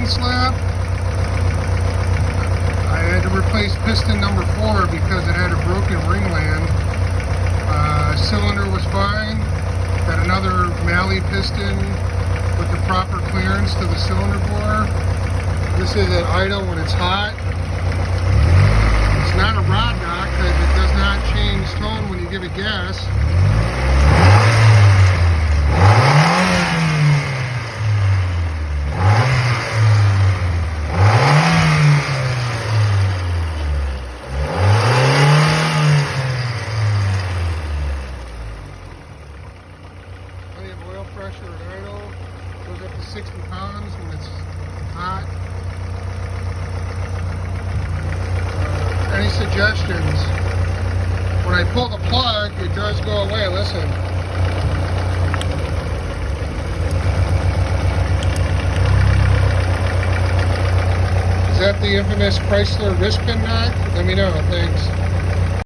piston slap. I had to replace piston number 4 because it had a broken ringland. Cylinder was fine. Got another Malley piston with the proper clearance to the cylinder bore. This is at idle when it's hot. It's not a rod knock because it does not change tone when you give it gas. Plenty of oil pressure at idle. Goes up to 60 pounds when it's hot. Any suggestions? When I pull the plug, it does go away. Listen. Is that the infamous Chrysler wrist pin knock? Let me know. Thanks.